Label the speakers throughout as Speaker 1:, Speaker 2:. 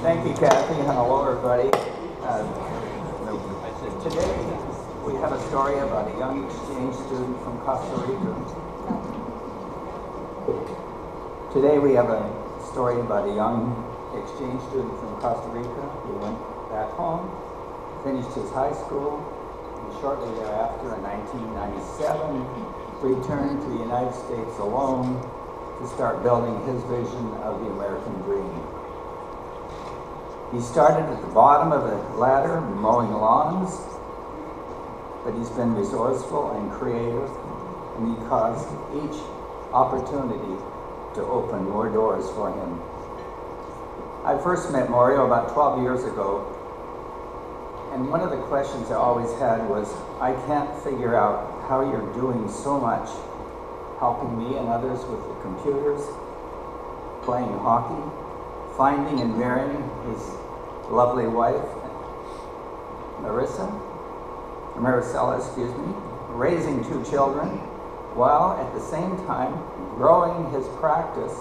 Speaker 1: Thank you, Kathy. Hello, everybody. Today, we have a story about a young exchange student from Costa Rica. Today, we have a story about a young exchange student from Costa Rica who went back home, finished his high school, and shortly thereafter, in 1997, returned to the United States alone to start building his vision of the American dream. He started at the bottom of the ladder, mowing lawns, but he's been resourceful and creative, and he caused each opportunity to open more doors for him. I first met Mario about 12 years ago, and one of the questions I always had was, I can't figure out how you're doing so much, helping me and others with the computers, playing hockey, finding and marrying his lovely wife, Maricela, raising 2 children, while at the same time growing his practice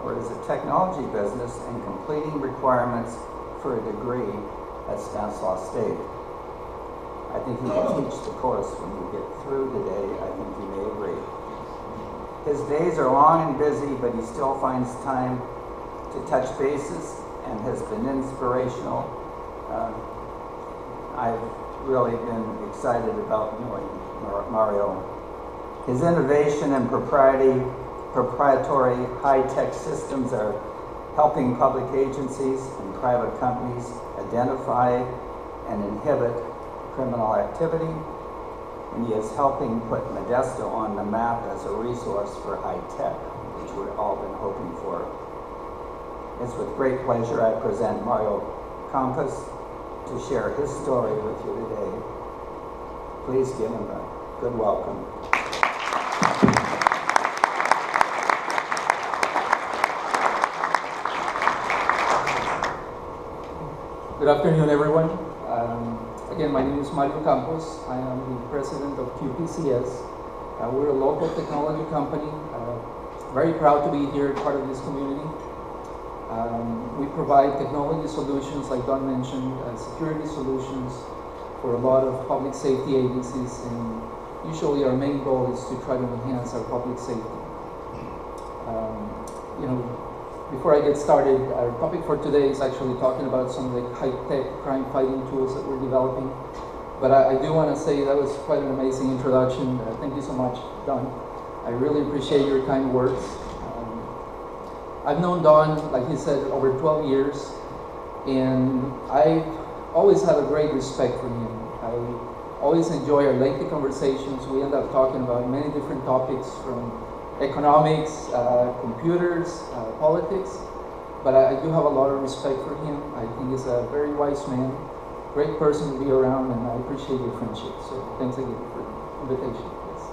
Speaker 1: or as a technology business and completing requirements for a degree at Stanislaus State. I think he can teach the course when we get through today. I think you may agree. His days are long and busy, but he still finds time to touch bases and has been inspirational. I've really been excited about knowing Mario. His innovation and proprietary high-tech systems are helping public agencies and private companies identify and inhibit criminal activity, and he is helping put Modesto on the map as a resource for high-tech, which we've all been hoping for. It's with great pleasure I present Mario Campos to share his story with you today. Please give him a good welcome.
Speaker 2: Good afternoon, everyone. Again, my name is Mario Campos. I am the president of QPCS. We're a local technology company. Very proud to be here, part of this community. We provide technology solutions, like Don mentioned, security solutions for a lot of public safety agencies, and usually our main goal is to try to enhance our public safety. Before I get started, our topic for today is actually talking about some of the high-tech crime-fighting tools that we're developing. But I do want to say that was quite an amazing introduction. Thank you so much, Don. I really appreciate your kind words. I've known Don, like he said, over 12 years, and I've always had a great respect for him. I always enjoy our lengthy conversations. We end up talking about many different topics, from economics, computers, politics, but I do have a lot of respect for him. I think he's a very wise man, great person to be around, and I appreciate your friendship. So thanks again for the invitation. Yes.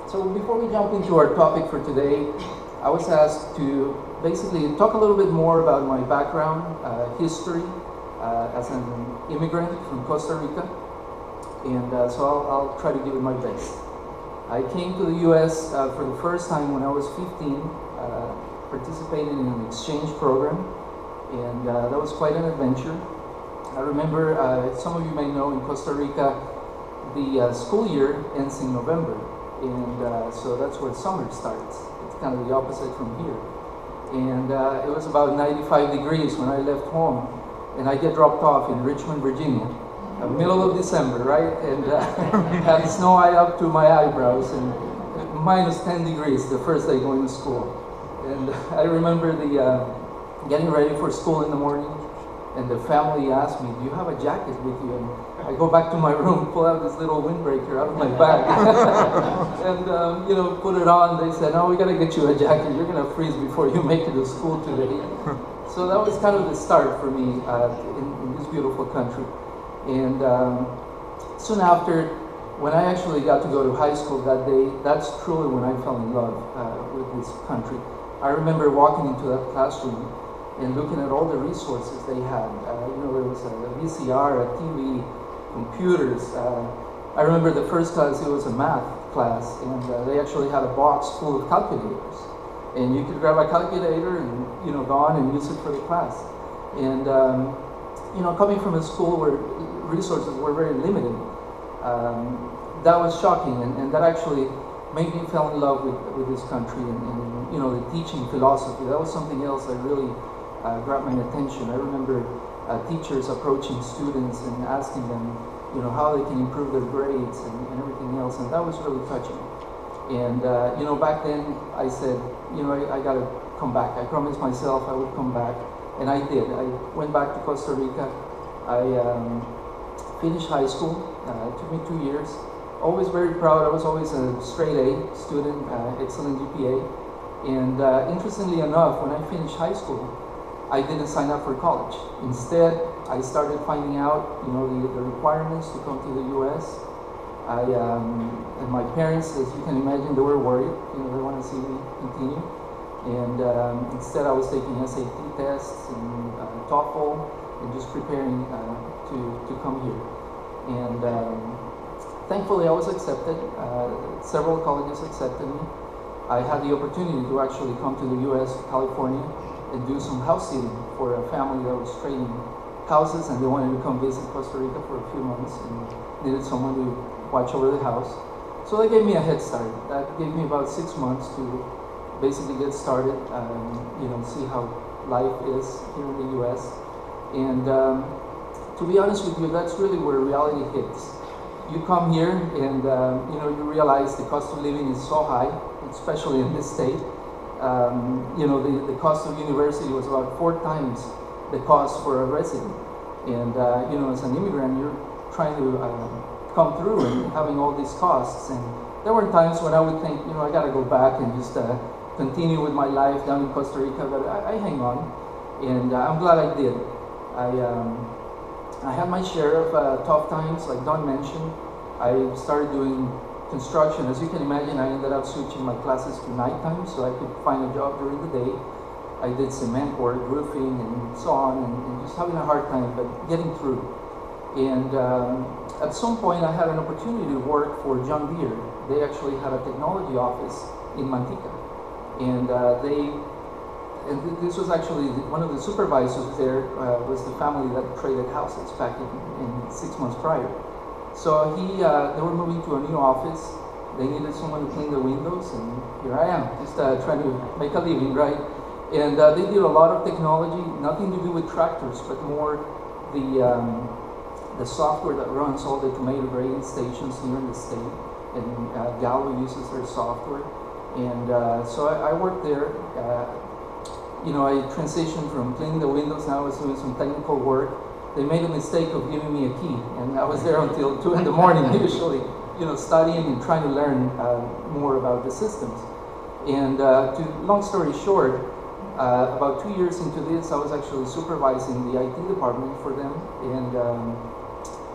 Speaker 2: So before we jump into our topic for today, I was asked to basically talk a little bit more about my background, history, as an immigrant from Costa Rica, and so I'll try to give it my best. I came to the U.S. For the first time when I was 15, participating in an exchange program, and that was quite an adventure. I remember, some of you may know, in Costa Rica, the school year ends in November, and so that's where summer starts. It's kind of the opposite from here. And it was about 95 degrees when I left home, and I get dropped off in Richmond, Virginia. Middle of December, right? And had snow up to my eyebrows, and minus 10 degrees the first day going to school. And I remember getting ready for school in the morning, and the family asked me, "Do you have a jacket with you?" And I go back to my room, pull out this little windbreaker out of my bag, and put it on. They said, "No, we gotta get you a jacket. You're gonna freeze before you make it to school today." So that was kind of the start for me in this beautiful country. And soon after, when I actually got to go to high school that day, that's truly when I fell in love with this country. I remember walking into that classroom and looking at all the resources they had. There was a VCR, a TV, computers. I remember the first class, it was a math class, and they actually had a box full of calculators. And you could grab a calculator and go on and use it for the class. And coming from a school where resources were very limited, that was shocking, and that actually made me fall in love with this country and the teaching philosophy. That was something else that really grabbed my attention. I remember teachers approaching students and asking them, how they can improve their grades and everything else, and that was really touching. And back then I said, I gotta come back. I promised myself I would come back, and I did. I went back to Costa Rica. I finished high school. It took me 2 years. Always very proud. I was always a straight A student, excellent GPA. And interestingly enough, when I finished high school, I didn't sign up for college. Instead, I started finding out, the requirements to come to the U.S. And my parents, as you can imagine, they were worried. They want to see me continue. And instead, I was taking SAT tests and TOEFL and just preparing to come here. And thankfully, I was accepted. Several colleges accepted me. I had the opportunity to actually come to the U.S., California, and do some house sitting for a family that was trading houses, and they wanted to come visit Costa Rica for a few months and needed someone to watch over the house. So they gave me a head start. That gave me about 6 months to basically get started, see how life is here in the U.S. And to be honest with you, that's really where reality hits. You come here and you realize the cost of living is so high, especially in this state. The cost of university was about 4 times the cost for a resident. And as an immigrant, you're trying to come through and having all these costs. And there were times when I would think, I gotta go back and just continue with my life down in Costa Rica, but I hang on, and I'm glad I did. I had my share of tough times, like Don mentioned. I started doing construction. As you can imagine, I ended up switching my classes to nighttime so I could find a job during the day. I did cement work, roofing, and so on, and just having a hard time, but getting through. And at some point, I had an opportunity to work for John Deere. They actually had a technology office in Manteca. And this was actually one of the supervisors there was the family that traded houses back in 6 months prior. So they were moving to a new office. They needed someone to clean the windows, and here I am, just trying to make a living, right? And they did a lot of technology, nothing to do with tractors, but more the software that runs all the tomato grading stations here in the state. And Gallo uses their software. And so I worked there. I transitioned from cleaning the windows. Now I was doing some technical work. They made a mistake of giving me a key, and I was there until 2 in the morning usually, studying and trying to learn more about the systems. And long story short, about 2 years into this, I was actually supervising the IT department for them. And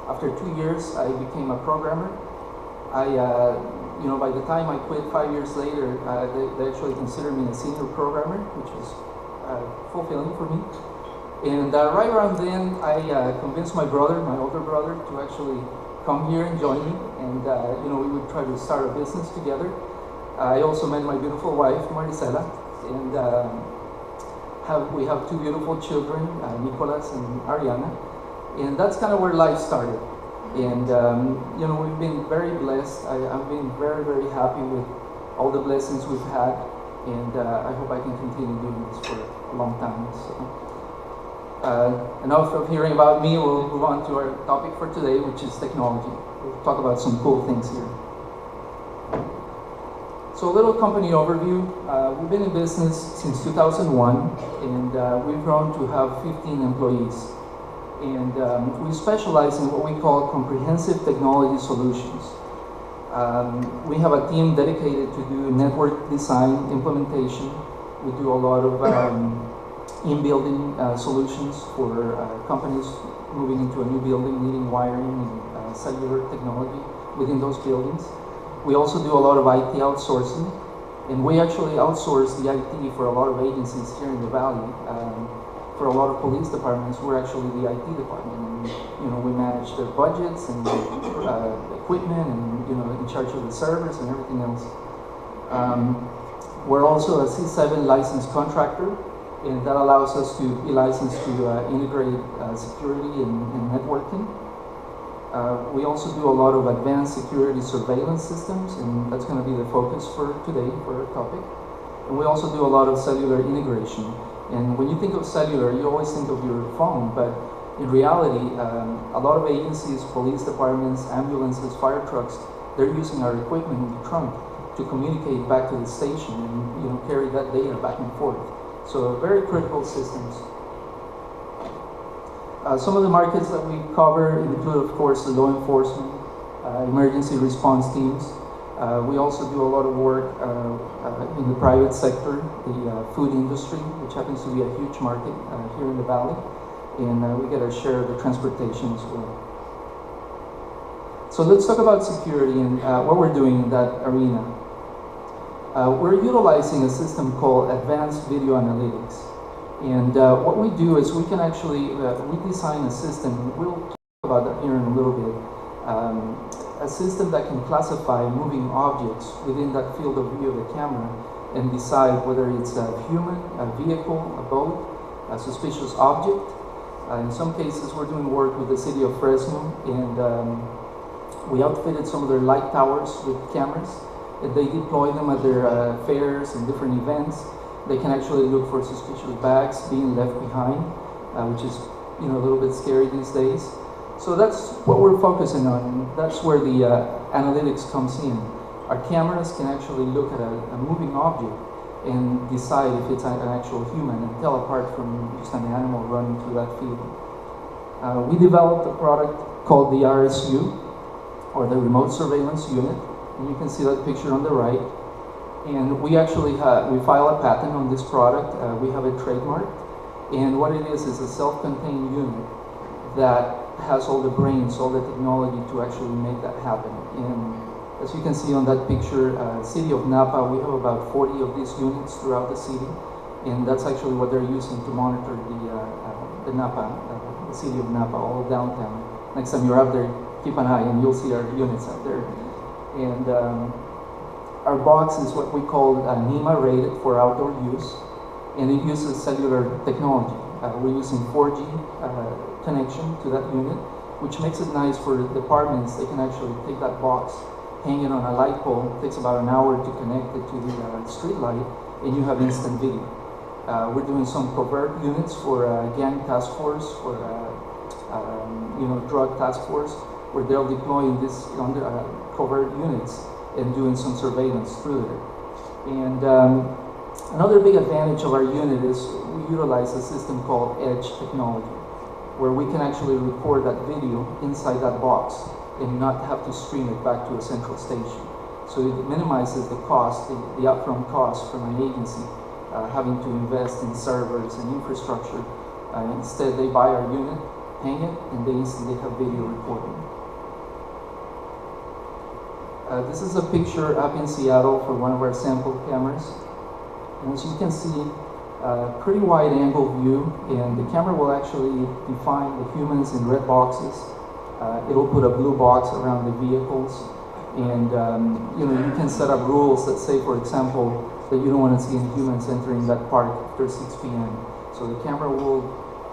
Speaker 2: after 2 years, I became a programmer. By the time I quit 5 years later, they actually considered me a senior programmer, which was fulfilling for me. And right around then, I convinced my older brother, to actually come here and join me. And we would try to start a business together. I also met my beautiful wife, Marisela, and we have 2 beautiful children, Nicolas and Ariana. And that's kind of where life started. And we've been very blessed. I've been very, very happy with all the blessings we've had, and I hope I can continue doing this for a long time. So, enough of hearing about me. We'll move on to our topic for today, which is technology. We'll talk about some cool things here. So a little company overview. We've been in business since 2001, and we've grown to have 15 employees. And we specialize in what we call comprehensive technology solutions. We have a team dedicated to do network design implementation. We do a lot of in-building solutions for companies moving into a new building, needing wiring and cellular technology within those buildings. We also do a lot of IT outsourcing, and we actually outsource the IT for a lot of agencies here in the Valley. For a lot of police departments, we're actually the IT department, and we manage their budgets and equipment, and in charge of the servers and everything else. We're also a C7 licensed contractor, and that allows us to be licensed to integrate security and networking. We also do a lot of advanced security surveillance systems, and that's going to be the focus for today, for our topic. And we also do a lot of cellular integration. And when you think of cellular, you always think of your phone, but in reality, a lot of agencies, police departments, ambulances, fire trucks, they're using our equipment in the trunk to communicate back to the station and carry that data back and forth. So very critical systems. Some of the markets that we cover include, of course, the law enforcement, emergency response teams. We also do a lot of work in the private sector, the food industry, which happens to be a huge market here in the Valley, and we get our share of the transportation as well. So let's talk about security and what we're doing in that arena. We're utilizing a system called Advanced Video Analytics. And what we do is we can actually, we design a system, we'll talk about that here in a little bit, a system that can classify moving objects within that field of view of the camera and decide whether it's a human, a vehicle, a boat, a suspicious object. In some cases, we're doing work with the city of Fresno, and we outfitted some of their light towers with cameras, and they deploy them at their fairs and different events. They can actually look for suspicious bags being left behind, which is a little bit scary these days. So that's what we're focusing on. That's where the analytics comes in. Our cameras can actually look at a moving object and decide if it's an actual human and tell apart from just an animal running through that field. We developed a product called the RSU, or the Remote Surveillance Unit, and you can see that picture on the right. And we actually we file a patent on this product. We have it trademarked, and what it is a self-contained unit that has all the brains, all the technology to actually make that happen. And as you can see on that picture, city of Napa, we have about 40 of these units throughout the city, and that's actually what they're using to monitor the Napa, the city of Napa, all downtown. Next time you're up there, keep an eye, and you'll see our units out there. And our box is what we call NEMA rated for outdoor use, and it uses cellular technology. We're using 4G connection to that unit, which makes it nice for departments. They can actually take that box, hang it on a light pole. It takes about an hour to connect it to the street light, and you have instant video. We're doing some covert units for gang task force, for drug task force, where they'll deploy this under covert units and doing some surveillance through there. And another big advantage of our unit is we utilize a system called Edge technology, where we can actually record that video inside that box and not have to stream it back to a central station. So it minimizes the cost, the upfront cost from an agency having to invest in servers and infrastructure. Instead, they buy our unit, hang it, and they instantly have video recording. This is a picture up in Seattle for one of our sample cameras. And as you can see, pretty wide angle view, and the camera will actually define the humans in red boxes. It'll put a blue box around the vehicles, and you can set up rules that say, for example, that you don't want to see any humans entering that park after 6 p.m. So the camera will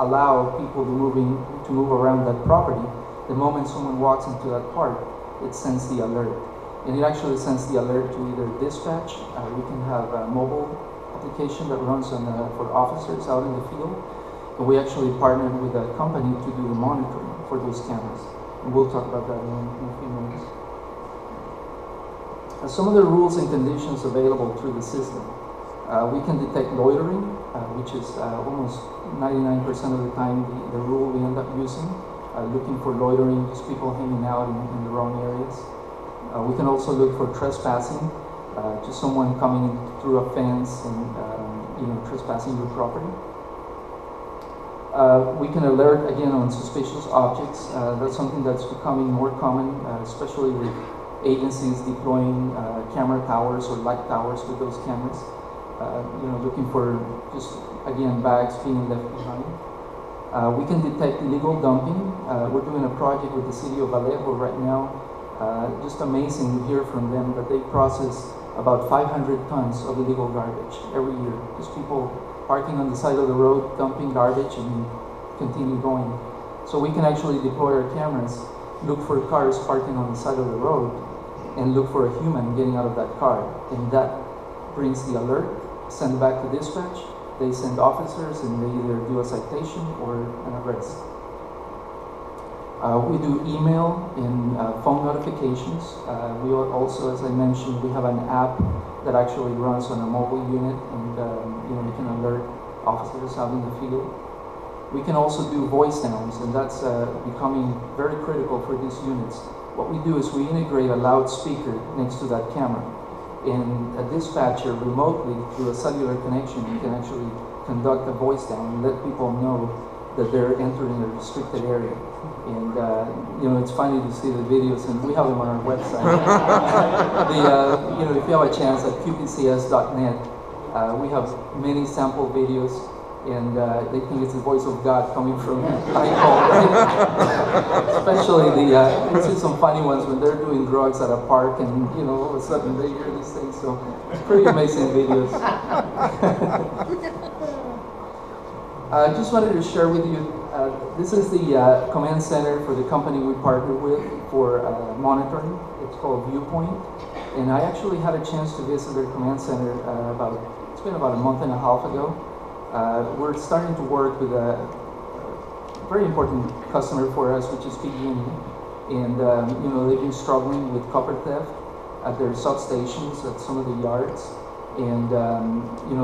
Speaker 2: allow people to move around that property. The moment someone walks into that park, it sends the alert. And it actually sends the alert to either dispatch. We can have a mobile application that runs for officers out in the field. And we actually partnered with a company to do the monitoring for those cameras. And we'll talk about that in a few minutes. Some of the rules and conditions available through the system. We can detect loitering, which is almost 99% of the time the rule we end up using. Looking for loitering, just people hanging out in the wrong areas. We can also look for trespassing, just someone coming through a fence and trespassing your property. We can alert again on suspicious objects. That's something that's becoming more common, especially with agencies deploying camera towers or light towers with those cameras. Looking for just again bags being left behind. We can detect illegal dumping. We're doing a project with the city of Vallejo right now. Just amazing to hear from them that they process about 500 tons of illegal garbage every year. Just people parking on the side of the road, dumping garbage, and continue going. So we can actually deploy our cameras, look for cars parking on the side of the road, and look for a human getting out of that car. And that brings the alert, send it back to dispatch, they send officers, and they either do a citation or an arrest. We do email and phone notifications. We also, as I mentioned, we have an app that actually runs on a mobile unit, and we can alert officers out in the field. We can also do voice downs, and that's becoming very critical for these units. What we do is we integrate a loudspeaker next to that camera, and a dispatcher remotely through a cellular connection can actually conduct a voice down and let people know that they're entering a restricted area. And it's funny to see the videos, and we have them on our website. If you have a chance at qpcs.net, we have many sample videos, and they think it's the voice of God coming from iPhone, right? Especially you see some funny ones when they're doing drugs at a park, and all of a sudden they hear these things. So it's pretty amazing videos. I just wanted to share with you, this is the command center for the company we partner with for monitoring. It's called Viewpoint. And I actually had a chance to visit their command center it's been about a month and a half ago. We're starting to work with a very important customer for us, which is PG&E. And they've been struggling with copper theft at their substations, at some of the yards. And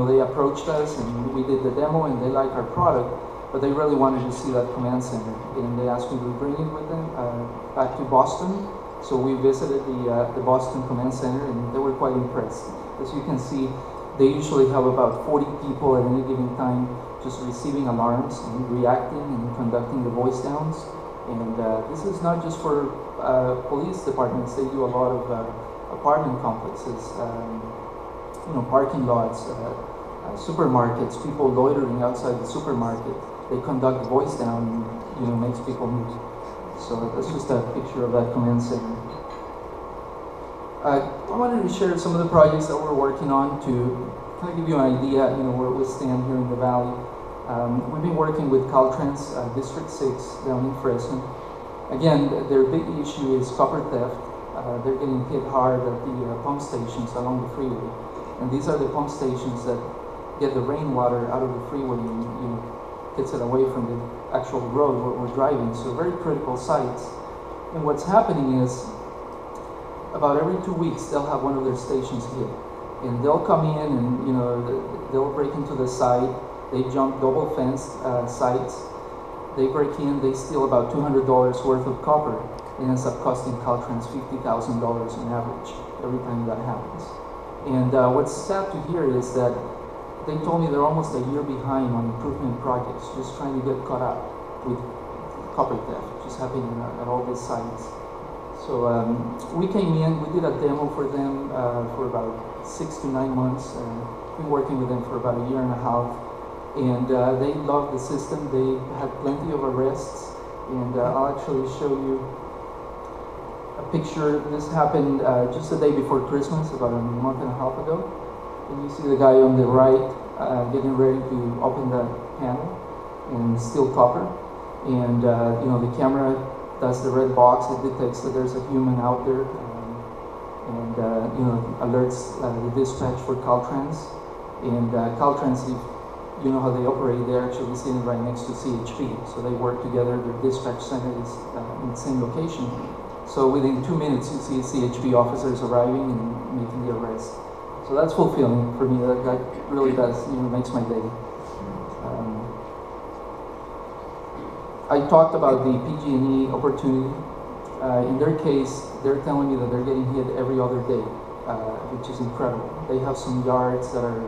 Speaker 2: they approached us, and we did the demo, and they liked our product, but they really wanted to see that command center, and they asked me to bring it with them back to Boston. So we visited the Boston command center, and they were quite impressed. As you can see, they usually have about 40 people at any given time just receiving alarms and reacting and conducting the voice downs. And this is not just for police departments. They do a lot of apartment complexes, parking lots, supermarkets, people loitering outside the supermarket. They conduct voice down, and makes people move. So that's just a picture of that command center. I wanted to share some of the projects that we're working on to kind of give you an idea, where we stand here in the valley. We've been working with Caltrans District 6 down in Fresno. Again, their big issue is copper theft. They're getting hit hard at the pump stations along the freeway. And these are the pump stations that get the rainwater out of the freeway and gets it away from the actual road where we're driving. So very critical sites. And what's happening is about every 2 weeks they'll have one of their stations hit. And they'll come in and they'll break into the site. They jump double fenced sites. They break in, they steal about $200 worth of copper. It ends up costing Caltrans $50,000 on average every time that happens. And what's sad to hear is that they told me they're almost a year behind on improvement projects, just trying to get caught up with copper theft, just happening at all these sites. So we came in, we did a demo for them for about 6 to 9 months. Been working with them for about a year and a half. And they loved the system. They had plenty of arrests. And I'll actually show you a picture. This happened just the day before Christmas, about a month and a half ago. And you see the guy on the right getting ready to open the panel and steal copper. And the camera does the red box. It detects that there's a human out there, and alerts the dispatch for Caltrans. And Caltrans, you know how they operate. They're actually sitting right next to CHP, so they work together. Their dispatch center is in the same location. So within 2 minutes, you see CHP officers arriving and making the arrest. So that's fulfilling for me. That really does, makes my day. I talked about the PG&E opportunity. In their case, they're telling me that they're getting hit every other day, which is incredible. They have some yards that are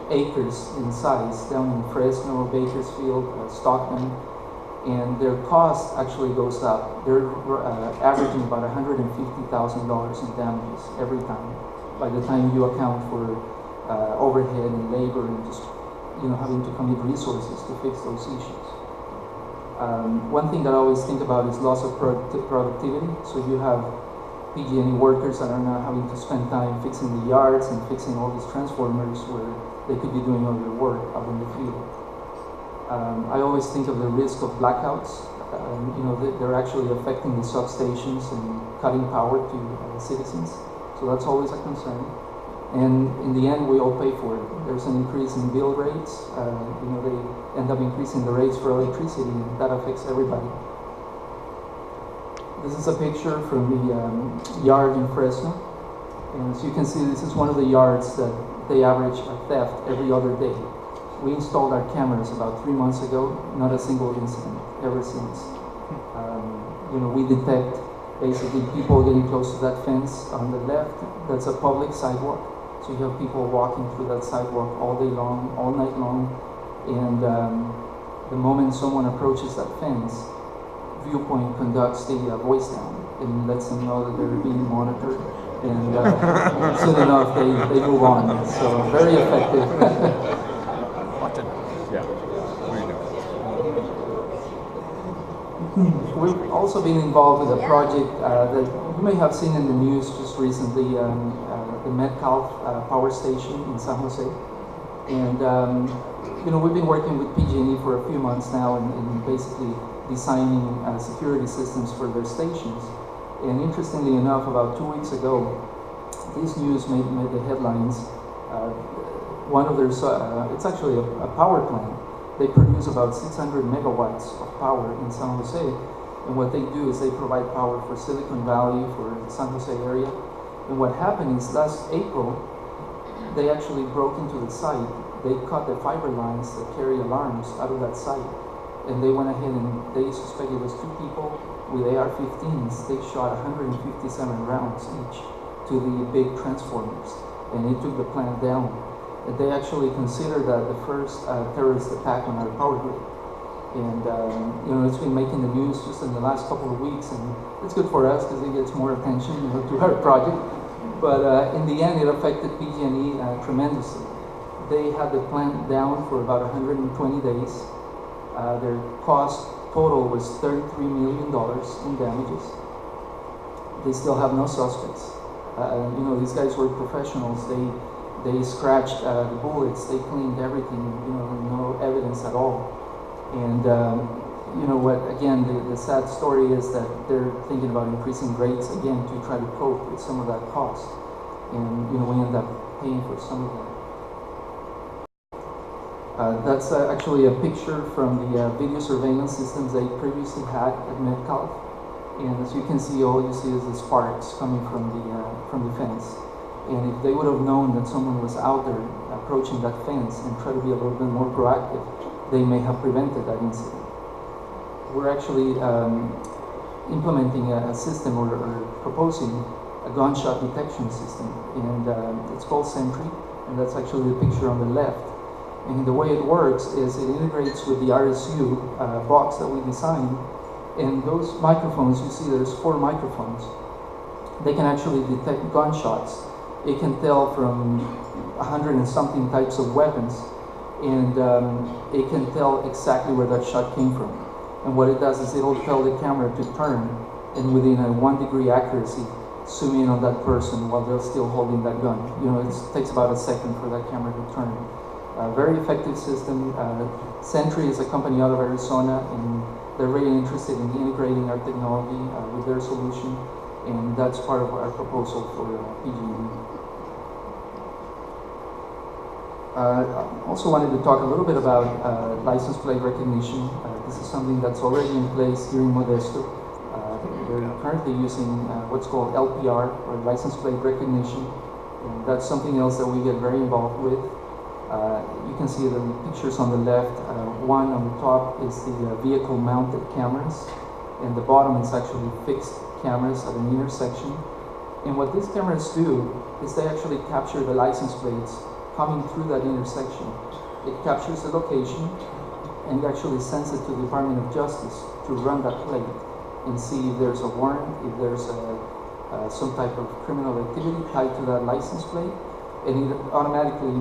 Speaker 2: acres in size down in Fresno, Bakersfield, Stockton. And their cost actually goes up. They're averaging about $150,000 in damages every time, by the time you account for overhead and labor and just having to commit resources to fix those issues. One thing that I always think about is loss of productivity. So you have PG&E workers that are now having to spend time fixing the yards and fixing all these transformers where they could be doing other work out in the field. I always think of the risk of blackouts. They're actually affecting the substations and cutting power to citizens. So that's always a concern. And in the end, we all pay for it. There's an increase in bill rates. They end up increasing the rates for electricity, and that affects everybody. This is a picture from the yard in Fresno. And as you can see, this is one of the yards that they average a theft every other day. We installed our cameras about 3 months ago, not a single incident ever since. We detect basically people getting close to that fence on the left. That's a public sidewalk. So you have people walking through that sidewalk all day long, all night long. And the moment someone approaches that fence, Viewpoint conducts the voice down and lets them know that they're being monitored. And soon enough, they move on. So very effective. We've also been involved with a project that you may have seen in the news just recently, the Metcalf power station in San Jose. And we've been working with PG&E for a few months now and basically designing security systems for their stations. And interestingly enough, about 2 weeks ago, this news made the headlines. One of their, it's actually a power plant. They produce about 600 megawatts of power in San Jose. And what they do is they provide power for Silicon Valley, for the San Jose area. And what happened is last April, they actually broke into the site. They cut the fiber lines that carry alarms out of that site. And they went ahead and they suspected it was 2 people with AR-15s. They shot 157 rounds each to the big transformers. And it took the plant down. And they actually considered that the first terrorist attack on our power grid. And it's been making the news just in the last couple of weeks, and it's good for us because it gets more attention to our project. But in the end, it affected PG&E tremendously. They had the plant down for about 120 days. Their cost total was $33 million in damages. They still have no suspects. These guys were professionals. They scratched the bullets. They cleaned everything. No evidence at all. And again, the sad story is that they're thinking about increasing rates again to try to cope with some of that cost. And we end up paying for some of that. That's actually a picture from the video surveillance systems they previously had at Metcalf. And as you can see, all you see is the sparks coming from the fence. And if they would have known that someone was out there approaching that fence and try to be a little bit more proactive, they may have prevented that incident. We're actually implementing a system or proposing a gunshot detection system. And it's called Sentry, and that's actually the picture on the left. And the way it works is it integrates with the RSU box that we designed. And those microphones, you see there's 4 microphones. They can actually detect gunshots. It can tell from 100 and something types of weapons. And it can tell exactly where that shot came from. And what it does is it'll tell the camera to turn, and within a 1-degree accuracy, zoom in on that person while they're still holding that gun. It takes about a second for that camera to turn. Very effective system. Sentry is a company out of Arizona, and they're really interested in integrating our technology with their solution, and that's part of our proposal for PG&E. I also wanted to talk a little bit about license plate recognition. This is something that's already in place here in Modesto. We're currently using what's called LPR, or license plate recognition. And that's something else that we get very involved with. You can see the pictures on the left. One on the top is the vehicle-mounted cameras, and the bottom is actually fixed cameras at an intersection. And what these cameras do is they actually capture the license plates coming through that intersection. It captures the location and actually sends it to the Department of Justice to run that plate and see if there's a warrant, if there's some type of criminal activity tied to that license plate, and it automatically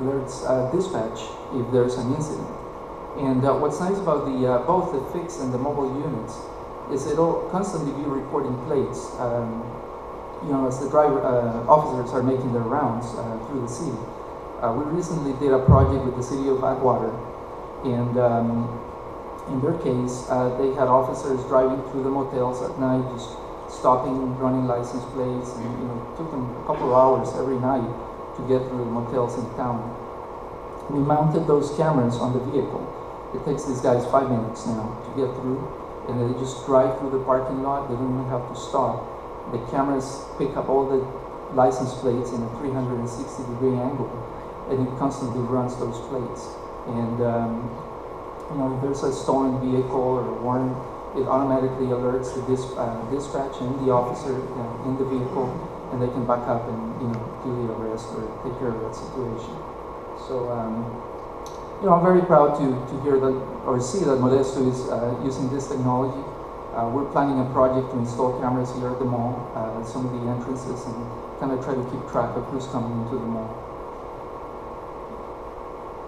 Speaker 2: alerts dispatch if there's an incident. And what's nice about both the fixed and the mobile units is it'll constantly be reporting plates. As the officers are making their rounds through the city. We recently did a project with the city of Atwater, and in their case, they had officers driving through the motels at night, just stopping, running license plates, and it took them a couple of hours every night to get through the motels in town. We mounted those cameras on the vehicle. It takes these guys 5 minutes now to get through, and they just drive through the parking lot. They don't even have to stop. The cameras pick up all the license plates in a 360-degree angle, and it constantly runs those plates. And if there's a stolen vehicle or a warrant, it automatically alerts the dispatch and the officer in the vehicle, and they can back up and do the arrest or take care of that situation. So I'm very proud to hear that or see that Modesto is using this technology. We're planning a project to install cameras here at the mall, at some of the entrances, and kind of try to keep track of who's coming into the mall.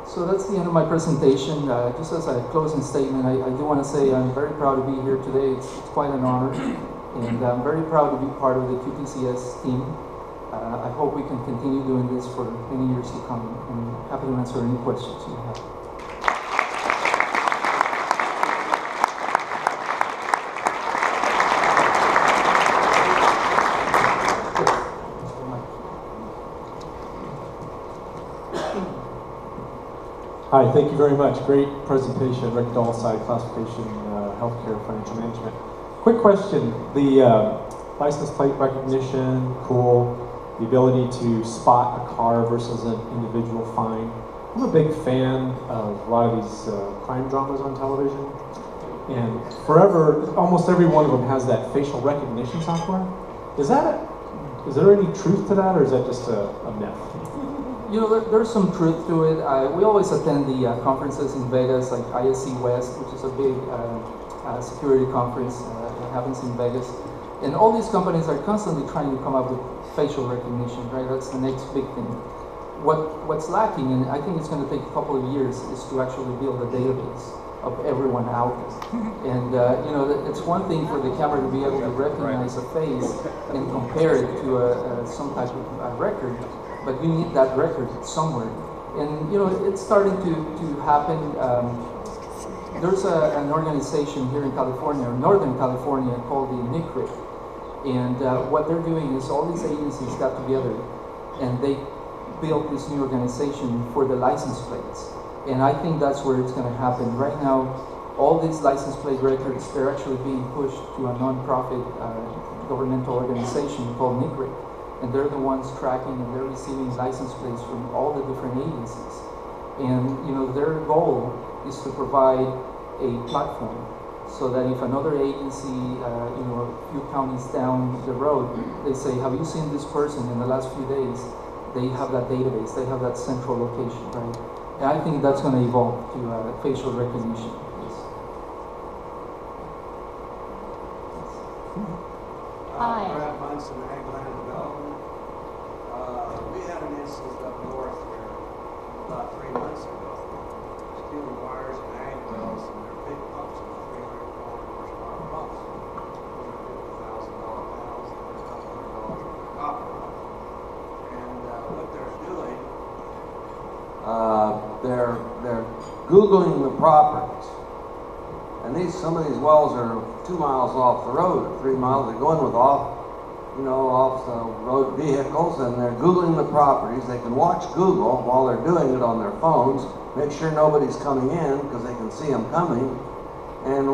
Speaker 2: So that's the end of my presentation. Just as a closing statement, I do want to say I'm very proud to be here today. It's quite an honor, and I'm very proud to be part of the QTCS team. I hope we can continue doing this for many years to come, and happy to answer any questions you have.
Speaker 3: Hi, thank you very much. Great presentation, Rick Dahlside, Classification, Healthcare, Financial Management. Quick question, the license plate recognition, cool. The ability to spot a car versus an individual fine. I'm a big fan of a lot of these crime dramas on television. And forever, almost every one of them has that facial recognition software. Is there any truth to that, or is that just a myth?
Speaker 2: There's some truth to it. We always attend the conferences in Vegas, like ISC West, which is a big security conference that happens in Vegas. And all these companies are constantly trying to come up with facial recognition, right? That's the next big thing. What's lacking, and I think it's going to take a couple of years, is to actually build a database of everyone out there. And it's one thing for the camera to be able to recognize a face and compare it to some type of record. But you need that record somewhere. And it's starting to happen. There's an organization here in California, or Northern California, called the NICRIC. And what they're doing is all these agencies got together and they built this new organization for the license plates. And I think that's where it's going to happen. Right now, all these license plate records, they're actually being pushed to a non-profit governmental organization called NICRIC. And they're the ones tracking and they're receiving license plates from all the different agencies. And their goal is to provide a platform so that if another agency, a few counties down the road, they say, have you seen this person in the last few days? They have that database, they have that central location, right? And I think that's going to evolve to facial recognition. Yes.
Speaker 4: Hi.
Speaker 5: Brad Munson, Agland Development. We had an incident up north here about 3 months ago. Stealing wires and ag wells, and they're big pumps, about 340 horsepower pumps. Those are $50,000 panels, and they're a couple $100 worth of copper on them. And what they're doing, they're Googling the properties. And some of these wells are 2 miles off the road, or 3 miles. They're going with off the road vehicles, and they're Googling the properties. They can watch Google while they're doing it on their phones, make sure nobody's coming in because they can see them coming. And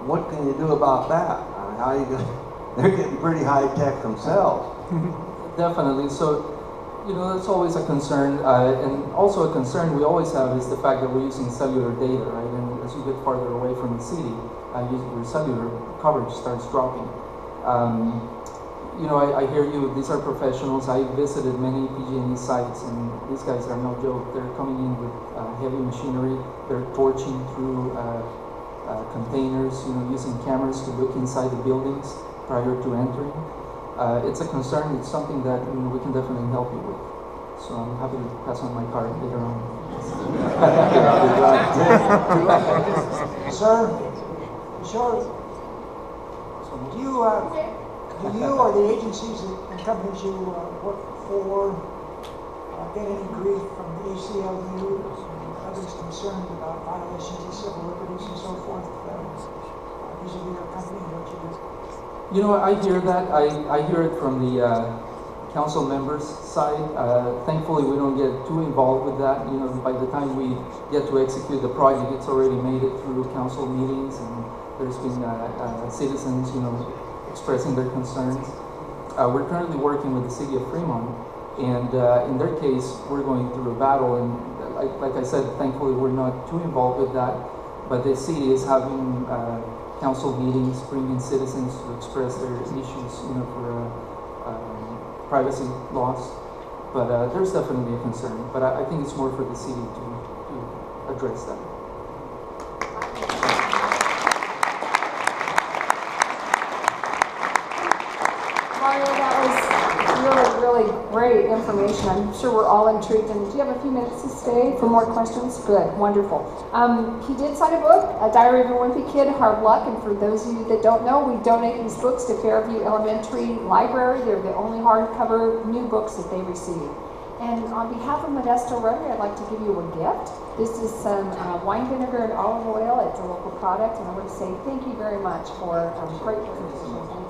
Speaker 5: what can you do about that? They're getting pretty high tech themselves.
Speaker 2: Definitely. So, that's always a concern. And also a concern we always have is the fact that we're using cellular data, right? And as you get farther away from the city, your cellular coverage starts dropping. I hear you, these are professionals. I visited many PG&E sites, and these guys are no joke. They're coming in with heavy machinery. They're torching through containers, using cameras to look inside the buildings prior to entering. It's a concern. It's something that we can definitely help you with. So I'm happy to pass on my card later on.
Speaker 5: Sir,
Speaker 4: Do you or the agencies and companies you work for get any grief from the ACLU and others concerned about violations of civil liberties and so forth vis-a-vis your company and what you do?
Speaker 2: You know, I hear that. I hear it from the council members' side. Thankfully, we don't get too involved with that. You know, by the time we get to execute the project, it's already made it through council meetings, and there's been citizens, you know, expressing their concerns. We're currently working with the city of Fremont, and in their case, we're going through a battle. And like I said, thankfully, we're not too involved with that. But the city is having council meetings, bringing citizens to express their issues, you know, for privacy laws. But there's definitely a concern. But I think it's more for the city to address that.
Speaker 6: Mario, that was really great information. I'm sure we're all intrigued. And do you have a few minutes to stay for more questions? Good, wonderful. He did sign a book, A Diary of a Wimpy Kid, Hard Luck. And for those of you that don't know, we donate these books to Fairview Elementary Library. They're the only hardcover new books that they receive. And on behalf of Modesto Rotary, I'd like to give you a gift. This is some wine vinegar and olive oil. It's a local product. And I want to say thank you very much for great presentation.